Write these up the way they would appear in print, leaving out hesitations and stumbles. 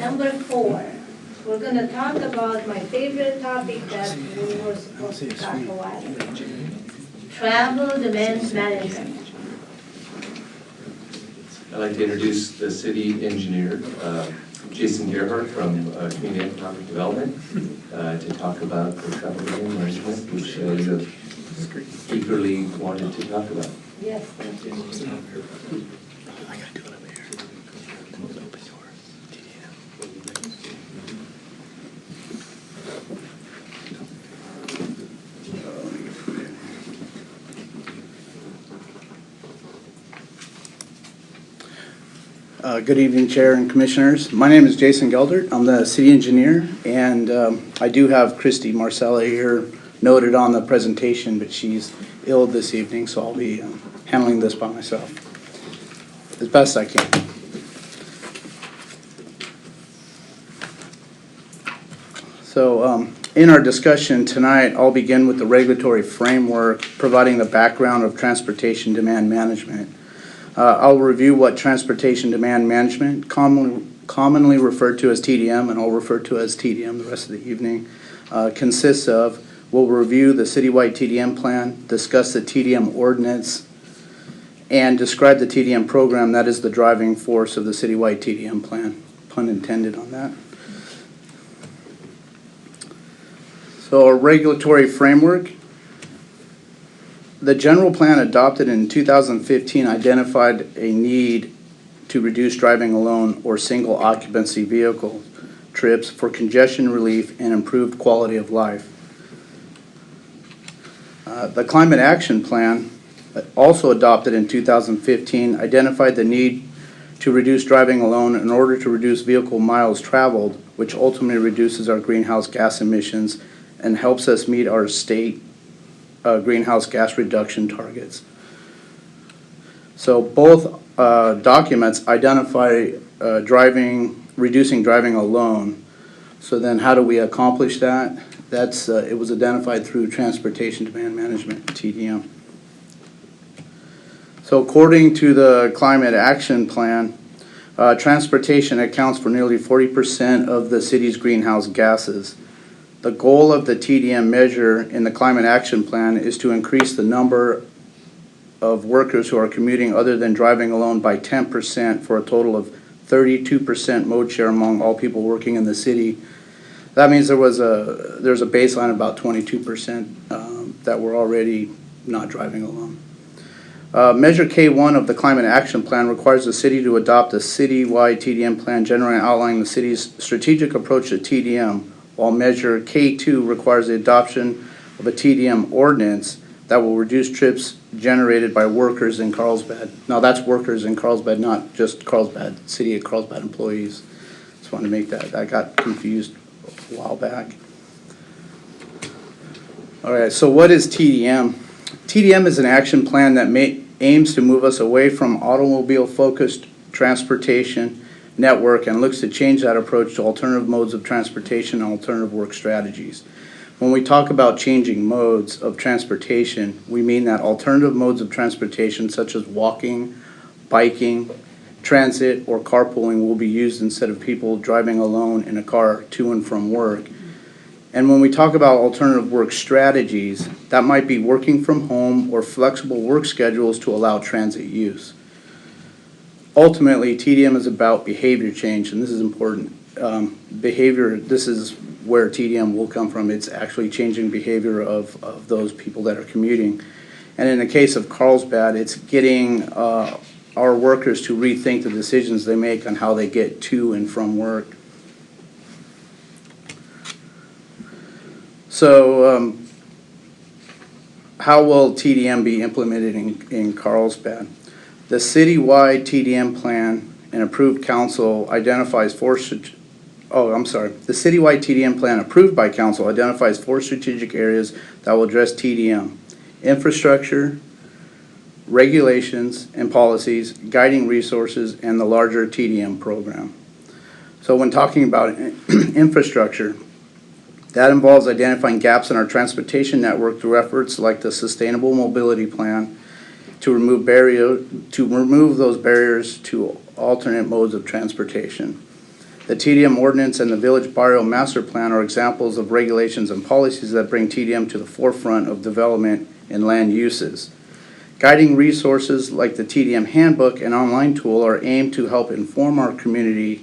Number 4, we're going to talk about my favorite topic that we were supposed to talk a while ago. Travel demand management. I'd like to introduce the city engineer, Jason Gerhardt from Community Economic Development, to talk about the travel demand management, which you have eagerly wanted to talk about. Yes, thank you. Good evening, Chair and Commissioners. My name is Jason Geldert. I'm the city engineer, and I do have Christy Marcella here noted on the presentation, but she's ill this evening, so I'll be handling this by myself as best I can. So in our discussion tonight, I'll begin with the regulatory framework, providing the background of transportation demand management. I'll review what transportation demand management, commonly referred to as TDM, and I'll refer to as TDM the rest of the evening, consists of. We'll review the citywide TDM plan, discuss the TDM ordinance, and describe the TDM program that is the driving force of the citywide TDM plan. Pun intended on that. So our regulatory framework. The general plan adopted in 2015 identified a need to reduce driving alone or single occupancy vehicle trips for congestion relief and improved quality of life. The Climate Action Plan, also adopted in 2015, identified the need to reduce driving alone in order to reduce vehicle miles traveled, which ultimately reduces our greenhouse gas emissions and helps us meet our state greenhouse gas reduction targets. So both documents identify reducing driving alone. So then how do we accomplish that? It was identified through Transportation Demand Management, TDM. So according to the Climate Action Plan, transportation accounts for nearly 40% of the city's greenhouse gases. The goal of the TDM measure in the Climate Action Plan is to increase the number of workers who are commuting other than driving alone by 10% for a total of 32% mode share among all people working in the city. That means there's a baseline of about 22% that were already not driving alone. Measure K1 of the Climate Action Plan requires the city to adopt a citywide TDM plan generally outlining the city's strategic approach to TDM, while Measure K2 requires the adoption of a TDM ordinance that will reduce trips generated by workers in Carlsbad. Now that's workers in Carlsbad, not just Carlsbad, City of Carlsbad employees. Just wanted to make that. I got confused a while back. All right, so what is TDM? TDM is an action plan that aims to move us away from automobile-focused transportation network and looks to change that approach to alternative modes of transportation and alternative work strategies. When we talk about changing modes of transportation, we mean that alternative modes of transportation such as walking, biking, transit, or carpooling will be used instead of people driving alone in a car to and from work. And when we talk about alternative work strategies, that might be working from home or flexible work schedules to allow transit use. Ultimately, TDM is about behavior change, and this is important. Behavior, this is where TDM will come from. It's actually changing behavior of those people that are commuting. And in the case of Carlsbad, it's getting our workers to rethink the decisions they make on how they get to and from work. So how will TDM be implemented in Carlsbad? The citywide TDM plan and approved council identifies the citywide TDM plan approved by council identifies 4 strategic areas that will address TDM: infrastructure, regulations and policies, guiding resources, and the larger TDM program. So when talking about infrastructure, that involves identifying gaps in our transportation network through efforts like the Sustainable Mobility Plan to remove those barriers to alternate modes of transportation. The TDM ordinance and the Village Barrio Master Plan are examples of regulations and policies that bring TDM to the forefront of development and land uses. Guiding resources like the TDM Handbook and online tool are aimed to help inform our community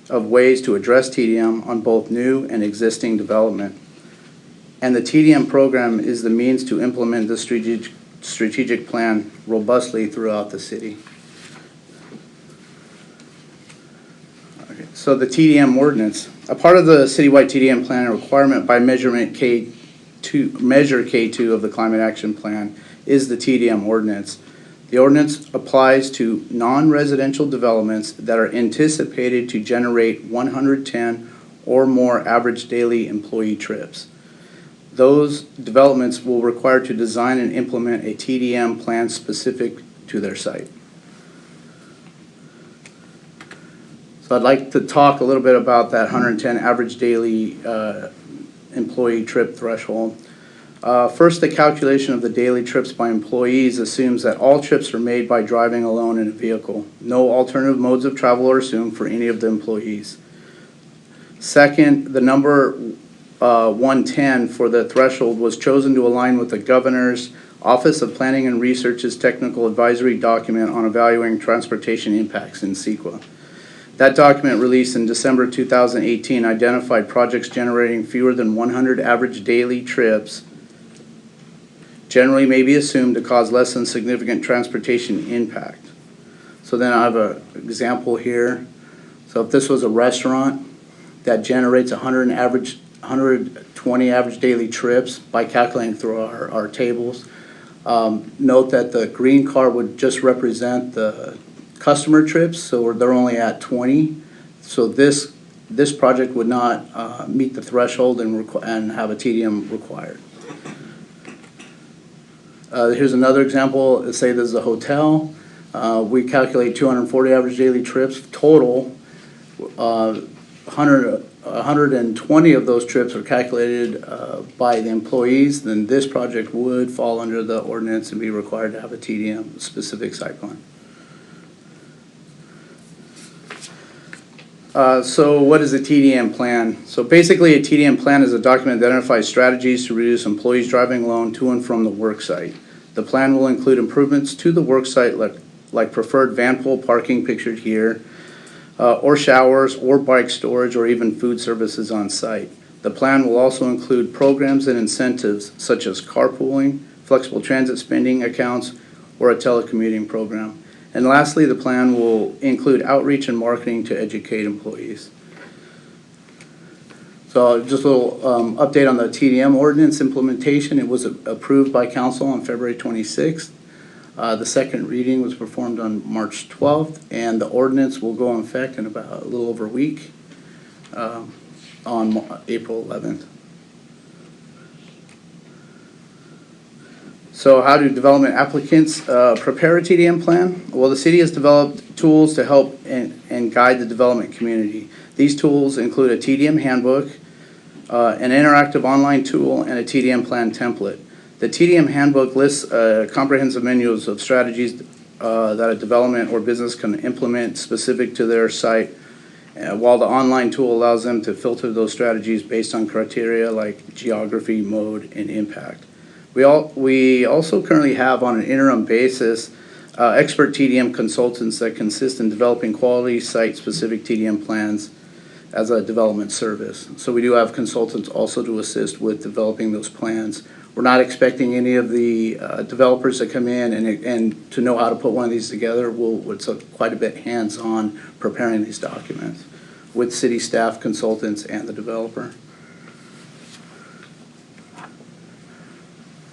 of ways to address TDM on both new and existing development. And the TDM program is the means to implement the strategic plan robustly throughout the city. Okay, so the TDM ordinance. A part of the citywide TDM plan requirement by measurement measure K2 of the Climate Action Plan is the TDM ordinance. The ordinance applies to non-residential developments that are anticipated to generate 110 or more average daily employee trips. Those developments will require to design and implement a TDM plan specific to their site. So I'd like to talk a little bit about that 110 average daily employee trip threshold. First, the calculation of the daily trips by employees assumes that all trips are made by driving alone in a vehicle. No alternative modes of travel are assumed for any of the employees. Second, the number 110 for the threshold was chosen to align with the Governor's Office of Planning and Research's technical advisory document on evaluating transportation impacts in CEQA. That document, released in December 2018, identified projects generating fewer than 100 average daily trips generally may be assumed to cause less than significant transportation impact. So then I have an example here. So if this was a restaurant that generates 120 average daily trips by calculating through our tables, note that the green car would just represent the customer trips, so they're only at 20. So this project would not meet the threshold and have a TDM required. Here's another example. Let's say there's a hotel. We calculate 240 average daily trips total. 120 of those trips are calculated by the employees. Then this project would fall under the ordinance and be required to have a TDM specific site plan. So what is a TDM plan? So basically a TDM plan is a document that identifies strategies to reduce employees driving alone to and from the work site. The plan will include improvements to the work site like preferred van pool parking pictured here, or showers or bike storage or even food services on site. The plan will also include programs and incentives such as carpooling, flexible transit spending accounts, or a telecommuting program. And lastly, the plan will include outreach and marketing to educate employees. So just a little update on the TDM ordinance implementation. It was approved by council on February 26th. The second reading was performed on March 12th, and the ordinance will go in effect in about a little over a week on April 11th. So how do development applicants prepare a TDM plan? Well, the city has developed tools to help and guide the development community. These tools include a TDM handbook, an interactive online tool, and a TDM plan template. The TDM handbook lists comprehensive menus of strategies that a development or business can implement specific to their site, while the online tool allows them to filter those strategies based on criteria like geography, mode, and impact. We also currently have, on an interim basis, expert TDM consultants that consist in developing quality site-specific TDM plans as a development service. So we do have consultants also to assist with developing those plans. We're not expecting any of the developers to come in and to know how to put one of these together. It's quite a bit hands-on preparing these documents with city staff, consultants, and the developer.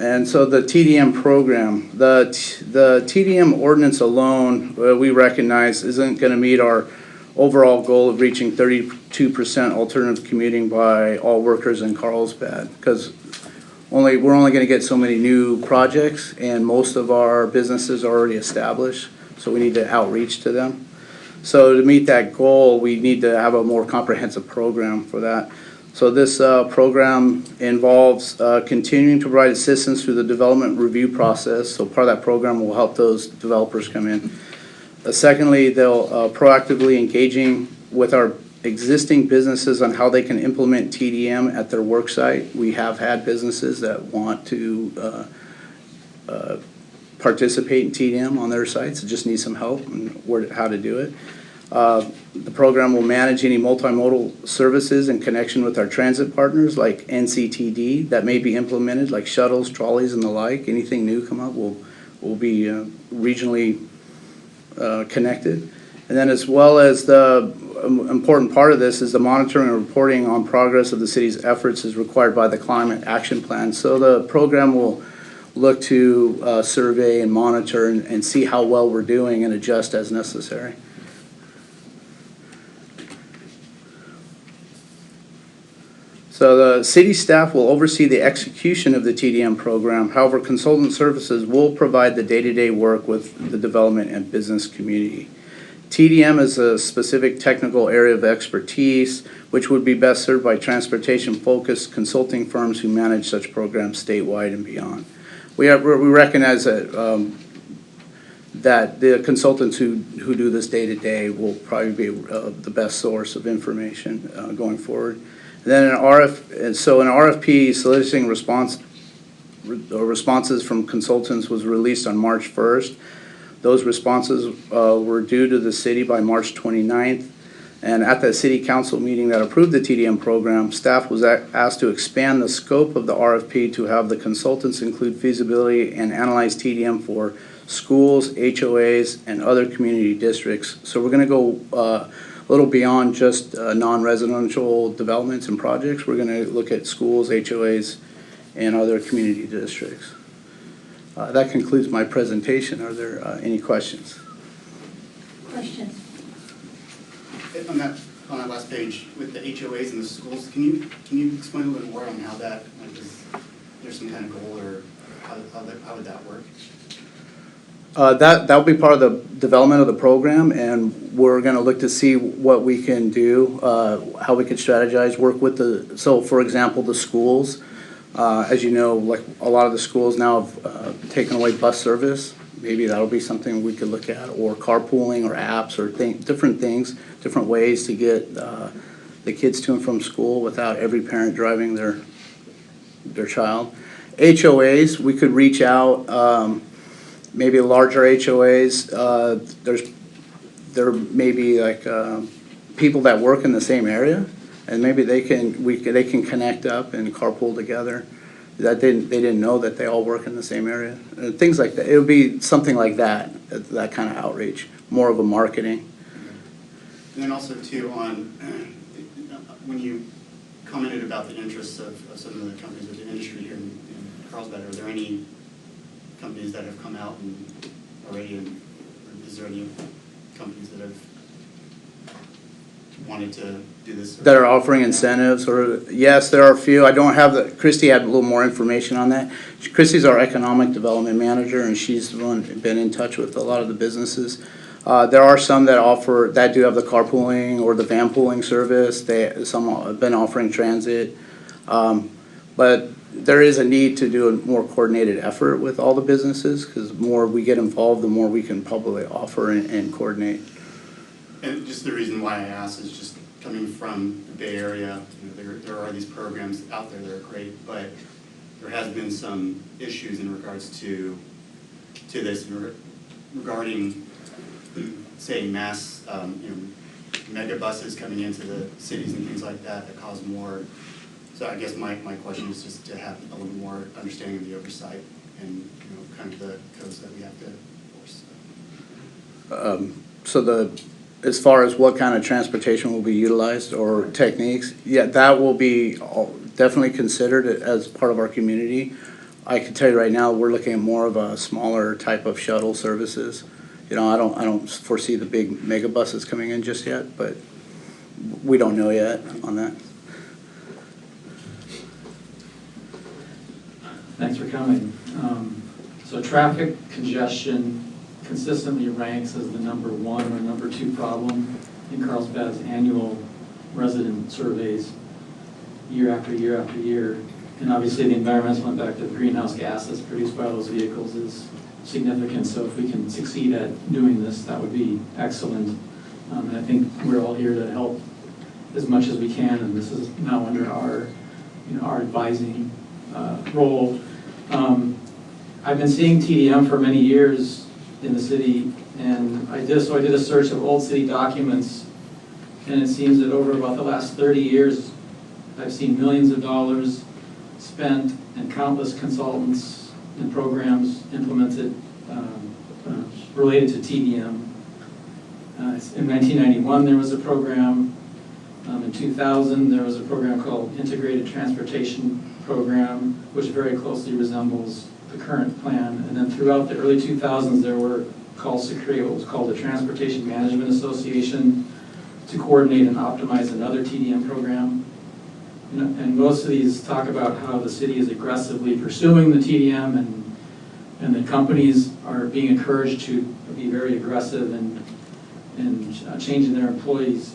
And so the TDM program, the TDM ordinance alone, we recognize isn't going to meet our overall goal of reaching 32% alternative commuting by all workers in Carlsbad, because we're only going to get so many new projects, and most of our businesses are already established, so we need to outreach to them. So to meet that goal, we need to have a more comprehensive program for that. So this program involves continuing to provide assistance through the development review process. So part of that program will help those developers come in. Secondly, they'll proactively engaging with our existing businesses on how they can implement TDM at their work site. We have had businesses that want to participate in TDM on their sites, just need some help and how to do it. The program will manage any multimodal services in connection with our transit partners like NCTD that may be implemented, like shuttles, trolleys, and the like. Anything new come up will be regionally connected. And then as well as the important part of this is the monitoring and reporting on progress of the city's efforts is required by the Climate Action Plan. So the program will look to survey and monitor and see how well we're doing and adjust as necessary. So the city staff will oversee the execution of the TDM program. However, consultant services will provide the day-to-day work with the development and business community. TDM is a specific technical area of expertise, which would be best served by transportation-focused consulting firms who manage such programs statewide and beyond. We recognize that that the consultants who do this day-to-day will probably be the best source of information going forward. And then an RFP soliciting responses from consultants was released on March 1st. Those responses were due to the city by March 29th. And at the city council meeting that approved the TDM program, staff was asked to expand the scope of the RFP to have the consultants include feasibility and analyze TDM for schools, HOAs, and other community districts. So we're going to go a little beyond just non-residential developments and projects. We're going to look at schools, HOAs, and other community districts. That concludes my presentation. Are there any questions? Questions? On that last page with the HOAs and the schools, can you explain a little bit more on how that, like, is there some kind of goal or how would that work? That will be part of the development of the program, and we're going to look to see what we can do, how we can strategize, work with so for example, the schools. As you know, like a lot of the schools now have taken away bus service. Maybe that'll be something we could look at, or carpooling or apps or different things, different ways to get the kids to and from school without every parent driving their child. HOAs, we could reach out, maybe larger HOAs. There may be like people that work in the same area, and maybe they can connect up and carpool together. That they didn't know that they all work in the same area. Things like that. It would be something like that kind of outreach, more of a marketing. And then also too on when you commented about the interests of some of the companies of the industry here in Carlsbad, are there any companies that have come out and already, or is there any companies that have wanted to do this? That are offering incentives, or yes, there are a few. I don't have Christy had a little more information on that. Christy's our economic development manager, and she's the one been in touch with a lot of the businesses. There are some that do have the carpooling or the van pooling service. Some have been offering transit, but there is a need to do a more coordinated effort with all the businesses, because the more we get involved, the more we can probably offer and coordinate. And just the reason why I asked is just coming from the Bay Area, there are these programs out there that are great, but there has been some issues in regards to this regarding, say, mass, mega buses coming into the cities and things like that cause more. So I guess my question is just to have a little more understanding of the oversight and kind of the codes that we have to enforce. As far as what kind of transportation will be utilized or techniques, yeah, that will be definitely considered as part of our community. I can tell you right now, we're looking at more of a smaller type of shuttle services. I don't foresee the big mega buses coming in just yet, but we don't know yet on that. Thanks for coming. So traffic congestion consistently ranks as the #1 or #2 problem in Carlsbad's annual resident surveys year after year after year. And obviously the environmental impact of greenhouse gases produced by those vehicles is significant. So if we can succeed at doing this, that would be excellent. And I think we're all here to help as much as we can, and this is now under our, our advising role. I've been seeing TDM for many years in the city, and I did a search of old city documents, and it seems that over about the last 30 years, I've seen millions of dollars spent and countless consultants and programs implemented related to TDM. In 1991, there was a program. In 2000, there was a program called Integrated Transportation Program, which very closely resembles the current plan. And then throughout the early 2000s, there were calls to create what was called the Transportation Management Association to coordinate and optimize another TDM program. And most of these talk about how the city is aggressively pursuing the TDM, and the companies are being encouraged to be very aggressive in changing their employees.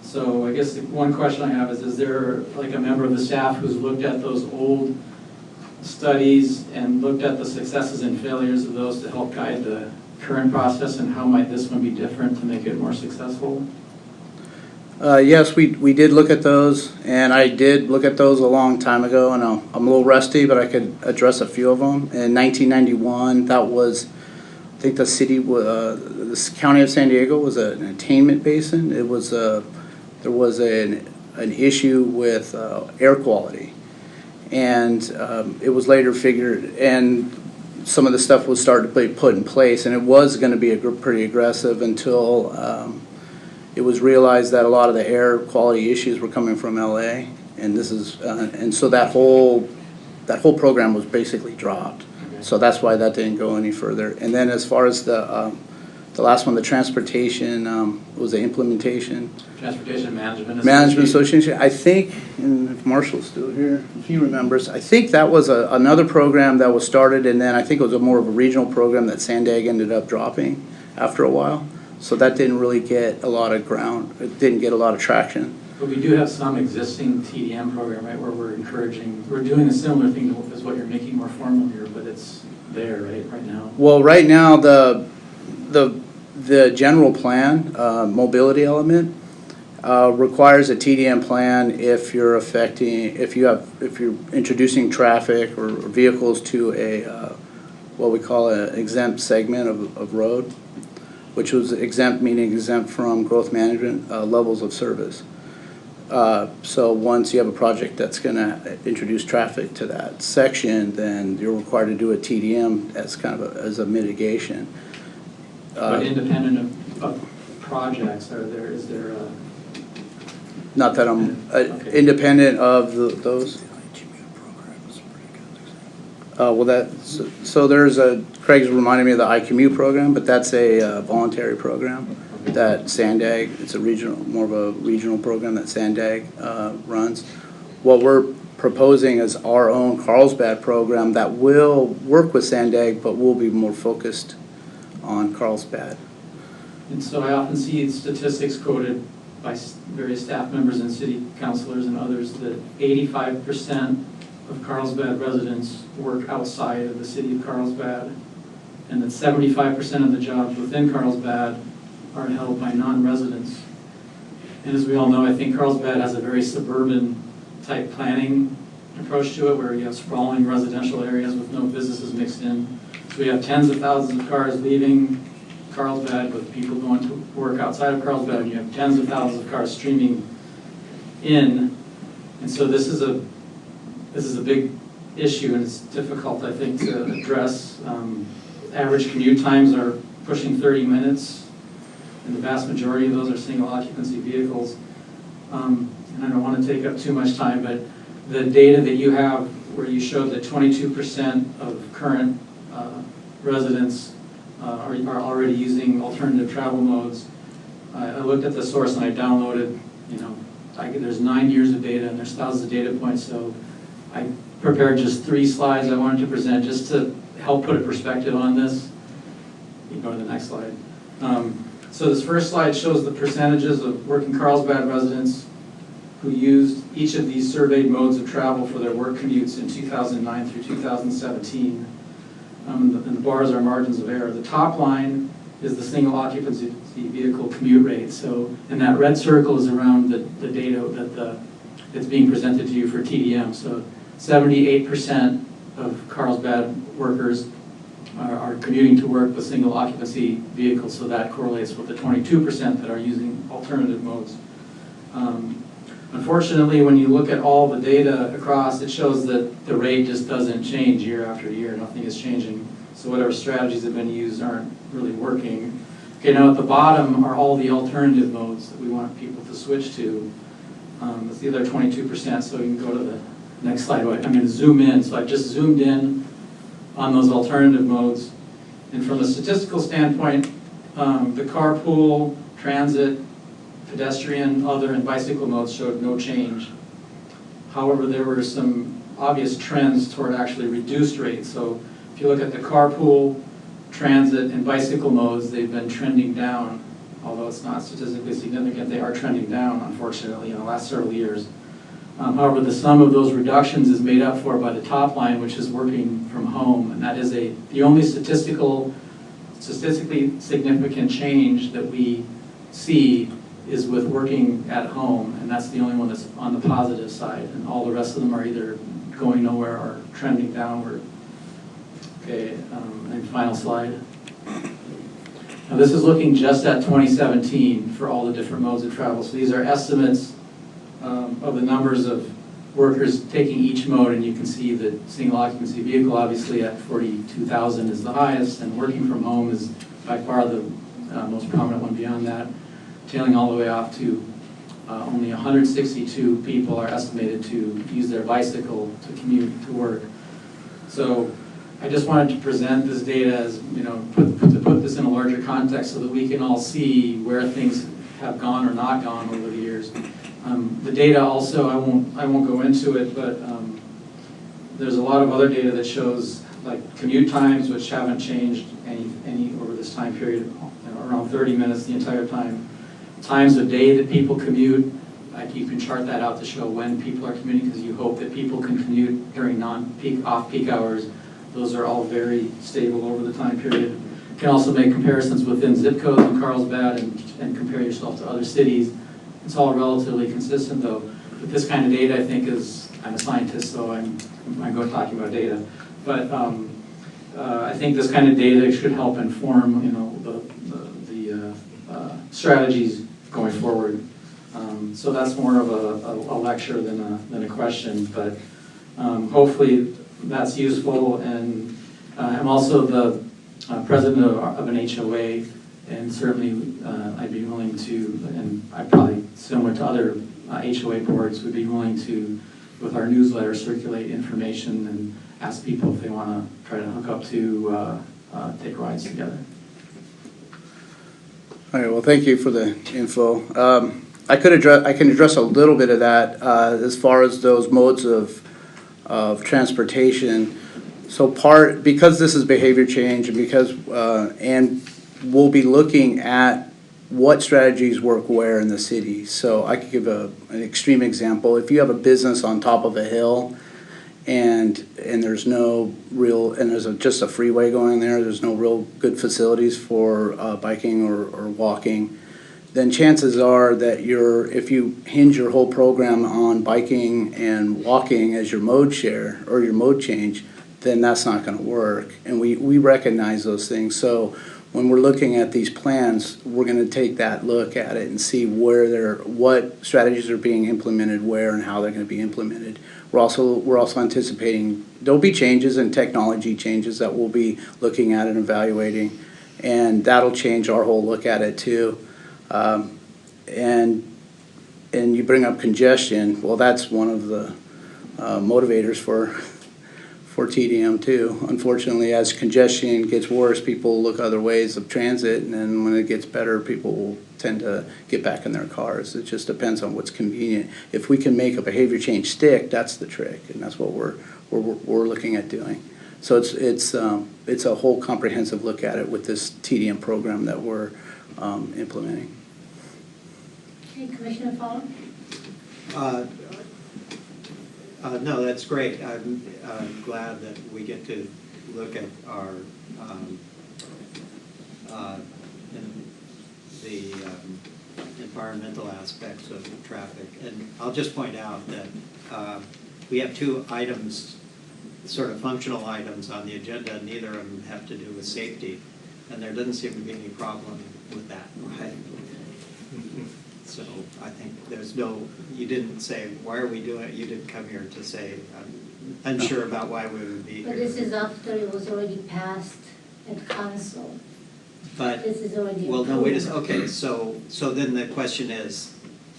So I guess the one question I have is there like a member of the staff who's looked at those old studies and looked at the successes and failures of those to help guide the current process, and how might this one be different to make it more successful? Yes, we did look at those, and I did look at those a long time ago, and I'm a little rusty, but I could address a few of them. In 1991, that was, I think the city, the county of San Diego was an attainment basin. It was there was an issue with air quality, and it was later figured, and some of the stuff was started to be put in place, and it was going to be pretty aggressive until it was realized that a lot of the air quality issues were coming from LA, and this is and so that whole program was basically dropped. Okay. So that's why that didn't go any further. And then as far as the last one, the transportation, was the implementation. Transportation Management Association. I think, and if Marshall's still here, if he remembers, I think that was another program that was started, and then I think it was more of a regional program that Sandag ended up dropping after a while. So that didn't really get a lot of ground. It didn't get a lot of traction. But we do have some existing TDM program, right, where we're doing a similar thing as what you're making more formal here, but it's there, right now. Well, right now the general plan, mobility element, requires a TDM plan if you're introducing traffic or vehicles to a what we call an exempt segment of road, which was exempt, meaning exempt from growth management levels of service. So once you have a project that's going to introduce traffic to that section, then you're required to do a TDM as kind of as a mitigation. But independent of projects, is there a... Not that I'm okay. independent of those. Well, so there's Craig's reminding me of the iCommute program, but that's a voluntary program that Sandag, it's more of a regional program that Sandag runs. What we're proposing is our own Carlsbad program that will work with Sandag, but will be more focused on Carlsbad. And so I often see statistics quoted by various staff members and city councilors and others that 85% of Carlsbad residents work outside of the city of Carlsbad, and that 75% of the jobs within Carlsbad are held by non-residents. And as we all know, I think Carlsbad has a very suburban type planning approach to it, where you have sprawling residential areas with no businesses mixed in. So we have tens of thousands of cars leaving Carlsbad with people going to work outside of Carlsbad, and you have tens of thousands of cars streaming in. And so this is a big issue, and it's difficult, I think, to address. Average commute times are pushing 30 minutes, and the vast majority of those are single occupancy vehicles. And I don't want to take up too much time, but the data that you have where you showed that 22% of current residents are already using alternative travel modes. I looked at the source and I downloaded, there's 9 years of data and there's thousands of data points, so I prepared just 3 slides I wanted to present just to help put a perspective on this. You can go to the next slide. So this first slide shows the percentages of working Carlsbad residents who used each of these surveyed modes of travel for their work commutes in 2009 through 2017. And the bars are margins of error. The top line is the single occupancy vehicle commute rate. So, and that red circle is around the data that's being presented to you for TDM. So 78% of Carlsbad workers are commuting to work with single occupancy vehicles, so that correlates with the 22% that are using alternative modes. Unfortunately, when you look at all the data across, it shows that the rate just doesn't change year after year. Nothing is changing. So whatever strategies have been used aren't really working. Okay, now at the bottom are all the alternative modes that we want people to switch to. That's the other 22%, so you can go to the next slide. I'm going to zoom in. So I've just zoomed in on those alternative modes. And from a statistical standpoint, the carpool, transit, pedestrian, other, and bicycle modes showed no change. However, there were some obvious trends toward actually reduced rates. So if you look at the carpool, transit, and bicycle modes, they've been trending down. Although it's not statistically significant, they are trending down, unfortunately, in the last several years. However, the sum of those reductions is made up for by the top line, which is working from home, and that is the only statistically significant change that we see is with working at home, and that's the only one that's on the positive side, and all the rest of them are either going nowhere or trending downward. Okay, and final slide. Now this is looking just at 2017 for all the different modes of travel. So these are estimates of the numbers of workers taking each mode, and you can see that single occupancy vehicle obviously at 42,000 is the highest, and working from home is by far the most prominent one beyond that, tailing all the way off to only 162 people are estimated to use their bicycle to commute to work. So I just wanted to present this data as, to put this in a larger context so that we can all see where things have gone or not gone over the years. The data also, I won't go into it, but there's a lot of other data that shows like commute times, which haven't changed any over this time period, around 30 minutes the entire time. Times of day that people commute, you can chart that out to show when people are commuting, because you hope that people can commute during non-peak, off-peak hours. Those are all very stable over the time period. You can also make comparisons within zip codes in Carlsbad and compare yourself to other cities. It's all relatively consistent though. But this kind of data, I think, I'm a scientist, so I'm going talking about data. But I think this kind of data should help inform, the strategies going forward. So that's more of a lecture than a question, but hopefully that's useful. And I'm also the president of an HOA, and certainly I'd be willing to, and I probably, similar to other HOA boards, would be willing to, with our newsletter, circulate information and ask people if they want to try to hook up to take rides together. All right, well, thank you for the info. I can address a little bit of that as far as those modes of transportation. So because this is behavior change, and because and we'll be looking at what strategies work where in the city. So I could give an extreme example. If you have a business on top of a hill and there's no real, and there's just a freeway going there's no real good facilities for biking or walking, then chances are that if you hinge your whole program on biking and walking as your mode share or your mode change, then that's not going to work. And we recognize those things. So when we're looking at these plans, we're going to take that look at it and see what strategies are being implemented where and how they're going to be implemented. We're also anticipating there'll be changes and technology changes that we'll be looking at and evaluating, and that'll change our whole look at it too. And you bring up congestion. Well, that's one of the motivators for TDM too. Unfortunately, as congestion gets worse, people look other ways of transit, and then when it gets better, people will tend to get back in their cars. It just depends on what's convenient. If we can make a behavior change stick, that's the trick, and that's what we're looking at doing. So it's a whole comprehensive look at it with this TDM program that we're implementing. Okay, Commissioner Fowler? No, that's great. I'm glad that we get to look at our the environmental aspects of traffic. And I'll just point out that we have two items, sort of functional items on the agenda, and neither of them have to do with safety. And there doesn't seem to be any problem with that, right? So I think there's no, you didn't say, why are we doing it? You didn't come here to say, I'm unsure about why we would be here. But this is after it was already passed at council. But, This is already well, no, wait a approved. second, okay, so then the question is,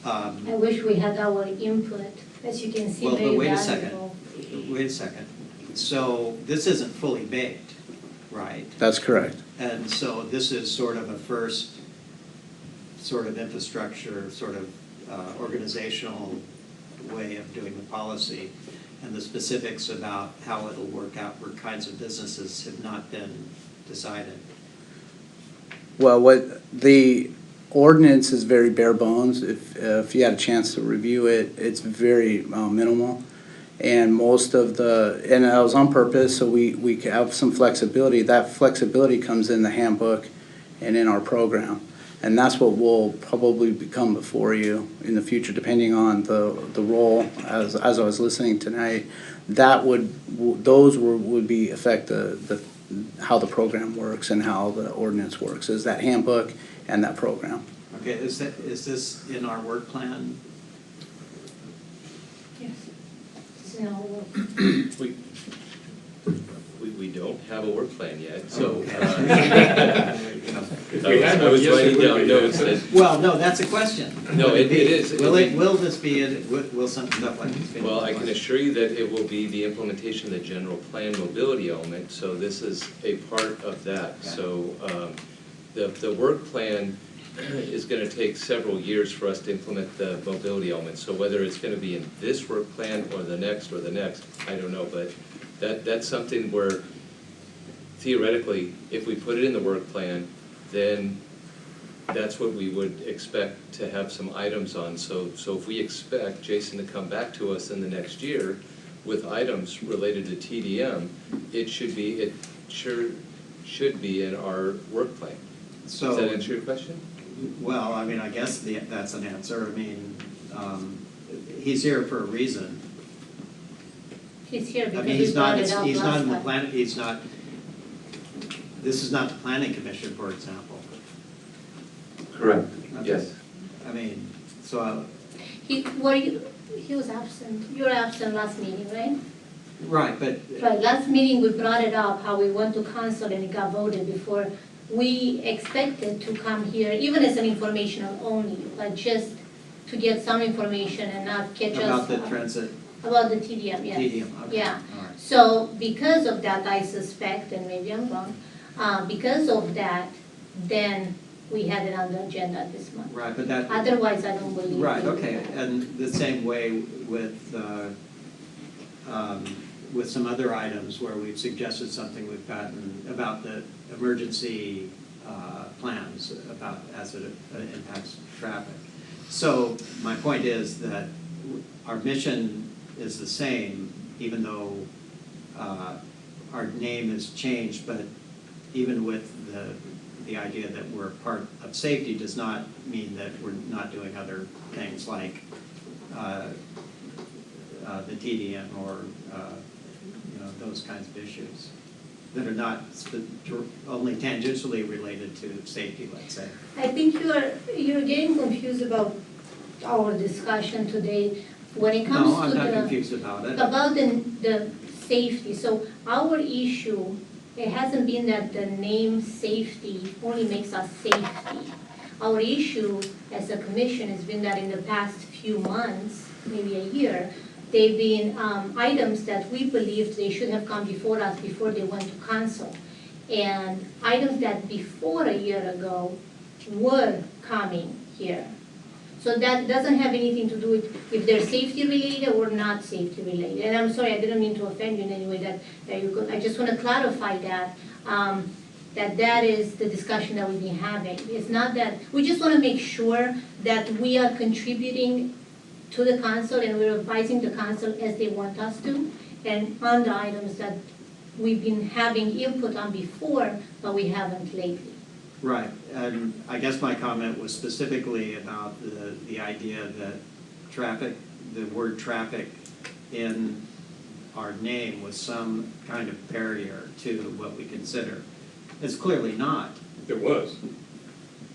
I wish we had our input, as you can see, well, but very wait a second, valuable. wait a second. So this isn't fully baked, right? That's correct. And so this is sort of a first sort of infrastructure, sort of organizational way of doing the policy. And the specifics about how it'll work out for kinds of businesses have not been decided. Well, what the ordinance is very bare bones. If you had a chance to review it, it's very minimal. And most of and that was on purpose, so we have some flexibility. That flexibility comes in the handbook and in our program. And that's what will probably come before you in the future, depending on the role, as I was listening tonight. That those would be affect how the program works and how the ordinance works, is that handbook and that program. Okay, is this in our work plan? Yes. It's in our work. We don't have a work plan yet, so Okay. I was writing down notes that, Well, no, that's a question. No, it is. Will this be, will something stuff like this be? well, I can assure you that it will be the implementation of the general plan mobility element, so this is a part of that. Okay. So the work plan is going to take several years for us to implement the mobility element. So whether it's going to be in this work plan or the next, I don't know, but that's something where theoretically, if we put it in the work plan, then that's what we would expect to have some items on. So if we expect Jason to come back to us in the next year with items related to TDM, it sure should be in our work plan. So, Does that answer your question? well, I mean, I guess that's an answer. I mean, he's here for a reason. He's here I because mean, we he's not, brought it up he's not in the last time. plan, he's not, this is not the planning commission, for example. Correct, Okay. yes. I mean, so, He was absent. You were absent last meeting, right? right, but, Right, last meeting we brought it up, how we went to council and it got voted before. We expected to come here, even as an informational only, but just to get some information and not catch us. about the transit, About the TDM, yes. TDM, okay. Yeah. All right. So because of that, I suspect, and maybe I'm wrong, because of that, then we had it on the agenda this month. Right, but that, Otherwise, I don't believe. right, we- okay, and the same way with some other items where we've suggested something we've gotten about the emergency plans about as it impacts traffic. So my point is that our mission is the same, even though our name has changed, but even with the idea that we're part of safety does not mean that we're not doing other things like the TDM or those kinds of issues that are not only tangentially related to safety, let's say. I think you're getting confused about our discussion today when it comes No, to I'm not the. confused about it. About the safety, so our issue, it hasn't been that the name safety only makes us safety. Our issue as a commission has been that in the past few months, maybe a year, they've been items that we believed they should have come before us before they went to council. And items that before a year ago were coming here. So that doesn't have anything to do with if they're safety related or not safety related. And I'm sorry, I didn't mean to offend you in any way that you could, I just want to clarify that, that is the discussion that we've been having. It's not that, we just want to make sure that we are contributing to the council and we're advising the council as they want us to, and on the items that we've been having input on before, but we haven't lately. Right, and I guess my comment was specifically about the idea that traffic, the word traffic in our name was some kind of barrier to what we consider. It's clearly not. It was.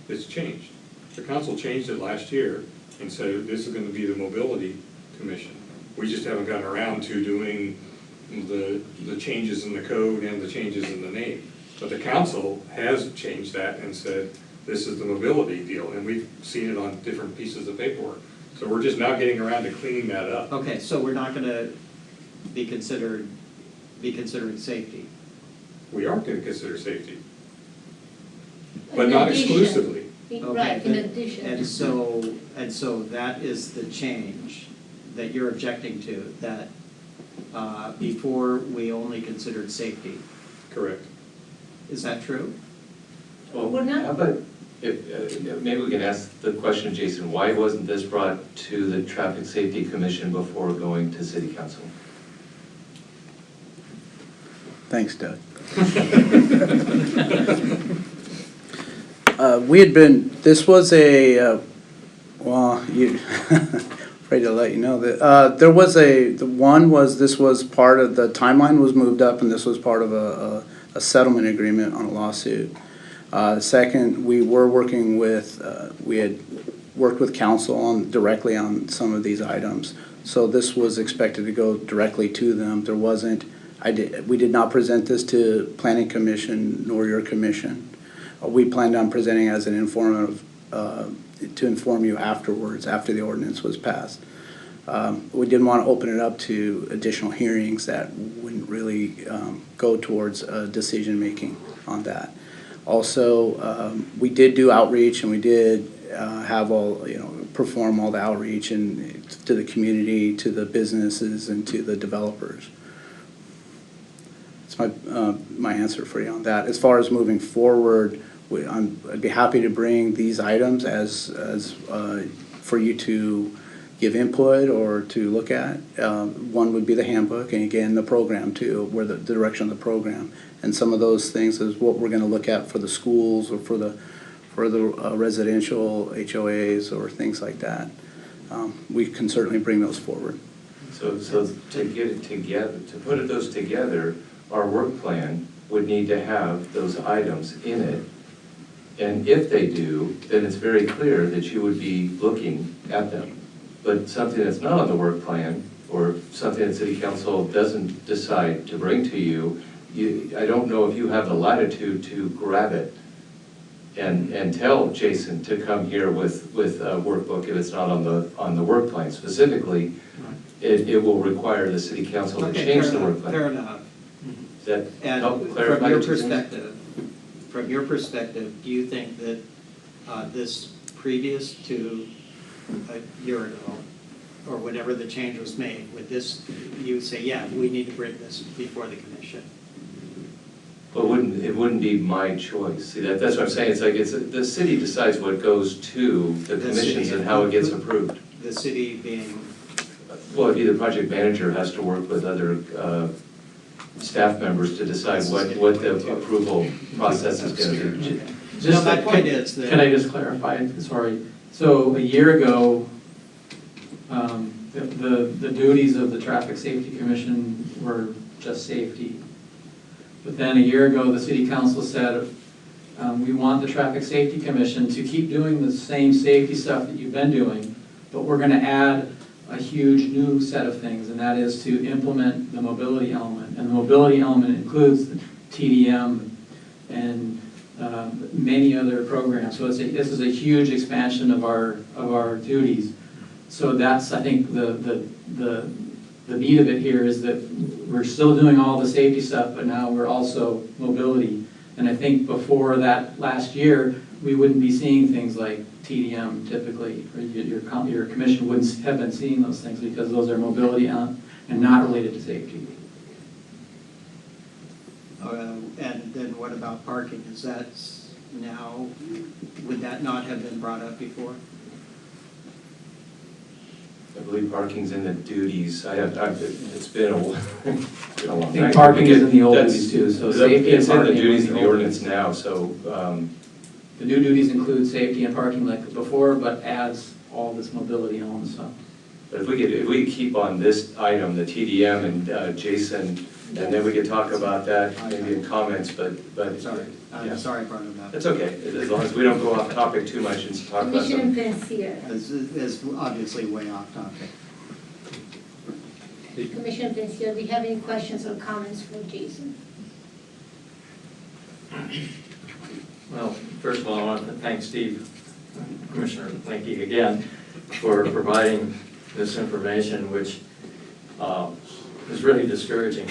It's changed. The council changed it last year and said this is going to be the mobility commission. We just haven't gotten around to doing the changes in the code and the changes in the name. But the council has changed that and said this is the mobility deal, and we've seen it on different pieces of paperwork. So we're just now getting around to cleaning that up. Okay, so we're not gonna be considering safety. We are going to consider safety, In but not addition. exclusively. Right, in but- addition. And so that is the change that you're objecting to, that before we only considered safety. Correct. Is that true? Well, We're not- how about, if, maybe we can ask the question, Jason, why wasn't this brought to the Traffic Safety Commission before going to City Council? Thanks, Doug. We had been, this was a, well, you, afraid to let you know that, there was this was part of, the timeline was moved up, and this was part of a settlement agreement on a lawsuit. Second, we were working with, we had worked with council directly on some of these items. So this was expected to go directly to them. There wasn't, we did not present this to Planning Commission nor your commission. We planned on presenting as an informative, to inform you afterwards, after the ordinance was passed. We didn't want to open it up to additional hearings that wouldn't really go towards decision-making on that. Also, we did do outreach, and we did have perform all the outreach and to the community, to the businesses, and to the developers. That's my answer for you on that. As far as moving forward, I'd be happy to bring these items as for you to give input or to look at. One would be the handbook, and again, the program too, where the direction of the program. And some of those things is what we're gonna look at for the schools or for the residential HOAs or things like that. We can certainly bring those forward. So to get it together, to put those together, our work plan would need to have those items in it. And if they do, then it's very clear that you would be looking at them. But something that's not on the work plan, or something that City Council doesn't decide to bring to you, I don't know if you have the latitude to grab it and tell Jason to come here with a workbook if it's not on the work plan. Specifically, it will requare the City Council to change the work plan. Fair enough. Does that And help from clarify your what you're saying? perspective, do you think that this previous to a year ago, or whenever the change was made, would this, you say, yeah, we need to bring this before the commission? But it wouldn't be my choice. See, that's what I'm saying. It's like the city decides what goes to the commissions and how it gets approved. The city being, Well, either project manager has to work with other staff members to decide what the approval process is going to be. no, my point is that. Can I just clarify? Sorry. So a year ago, the duties of the Traffic Safety Commission were just safety. But then a year ago, the City Council said, we want the Traffic Safety Commission to keep doing the same safety stuff that you've been doing, but we're going to add a huge new set of things, and that is to implement the mobility element. And the mobility element includes TDM and many other programs. So this is a huge expansion of our duties. So that's, I think, the meat of it here is that we're still doing all the safety stuff, but now we're also mobility. And I think before that last year, we wouldn't be seeing things like TDM typically, or your commission wouldn't have been seeing those things because those are mobility and not related to safety. And then what about parking? Is that now, would that not have been brought up before? I believe parking's in the duties. It's been a long time. I think parking is in the old duties too, so safety and It's in the parking duties are of in the the ordinance now, so The new duties include safety and parking like before, but adds all this mobility elements. So But if we could keep on this item, the TDM, and Jason, and then we could talk about that maybe in comments, but. Sorry, Yeah. I'm sorry I brought it up. That's okay, as long as we don't go off topic too much and talk about Commissioner something. Pencia. This is obviously way off topic. Commissioner Pencia, do you have any questions or comments for Jason? Well, first of all, I want to thank Steve, Commissioner Linky again, for providing this information, which is really discouraging.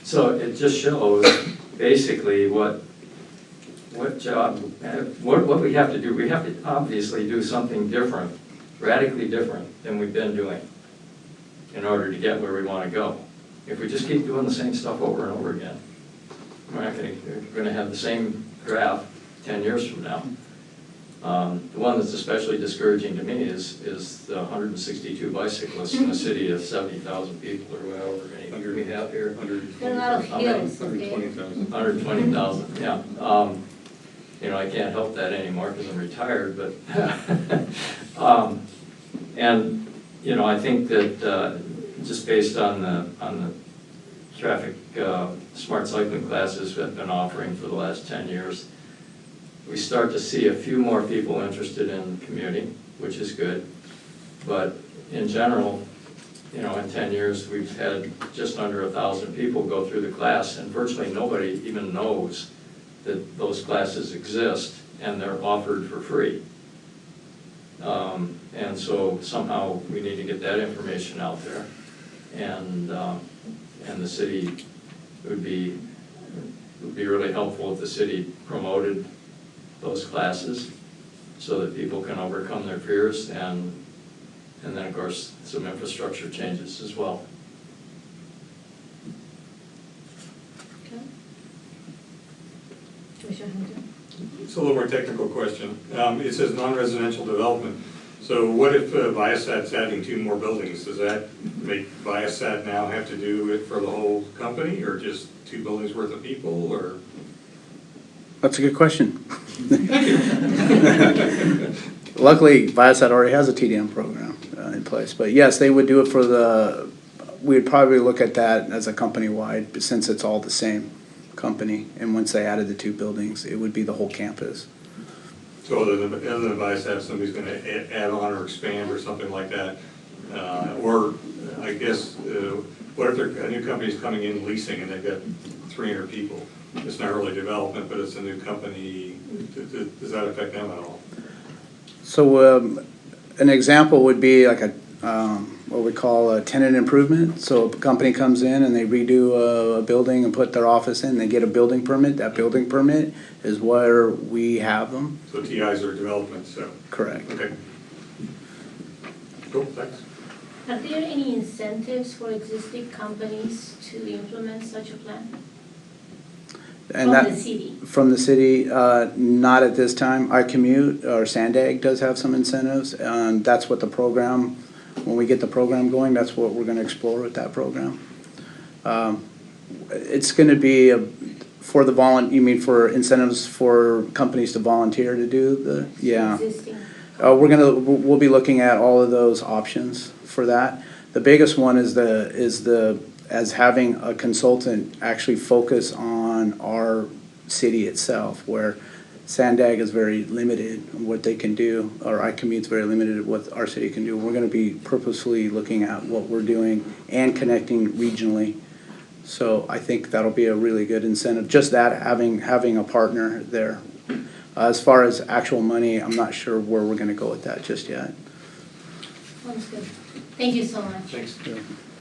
So it just shows basically what we have to do. We have to obviously do something different, radically different than we've been doing in order to get where we want to go. If we just keep doing the same stuff over and over again, we're going to have the same graph 10 years from now. The one that's especially discouraging to me is the 162 bicyclists in a city of 70,000 people or whatever we have here. There are a lot of hills, okay? 120,000, yeah. You know, I can't help that anymore because I'm retired, but, and, you know, I think that just based on the traffic smart cycling classes we've been offering for the last 10 years, we start to see a few more people interested in commuting, which is good. But in general, you know, in 10 years, we've had just under 1,000 people go through the class, and virtually nobody even knows that those classes exist, and they're offered for free. And so somehow we need to get that information out there. And the city would be really helpful if the city promoted those classes so that people can overcome their fears, and then of course some infrastructure changes as well. Okay. Commissioner Hunter? It's a little more technical question. It says non-residential development. So what if Viasat's adding 2 more buildings? Does that make Viasat now have to do it for the whole company, or just 2 buildings worth of people, or? That's a good question. Luckily, Viasat already has a TDM program in place, but yes, they would do it for we'd probably look at that as a company-wide, since it's all the same company, and once they added the 2 buildings, it would be the whole campus. So other than Viasat, somebody's going to add on or expand or something like that? Or I guess, what if a new company's coming in leasing and they've got 300 people? It's not really development, but it's a new company. Does that affect them at all? So an example would be like what we call a tenant improvement. So a company comes in and they redo a building and put their office in, they get a building permit. That building permit is where we have them. So TIs are development, so. Correct. Okay. Cool, thanks. Are there any incentives for existing companies to implement such a plan? And From that, the city? From the city, not at this time. iCommute or Sandag does have some incentives, and that's what the program, when we get the program going, that's what we're going to explore with that program. It's going to be for the you mean for incentives for companies to volunteer to do the, yeah. Existing. We'll be looking at all of those options for that. The biggest one is as having a consultant actually focus on our city itself, where Sandag is very limited in what they can do, or iCommute's very limited at what our city can do. We're going to be purposefully looking at what we're doing and connecting regionally. So I think that'll be a really good incentive. Just that, having a partner there. As far as actual money, I'm not sure where we're going to go with that just yet. Sounds good. Thank you so much. Thanks. Yeah.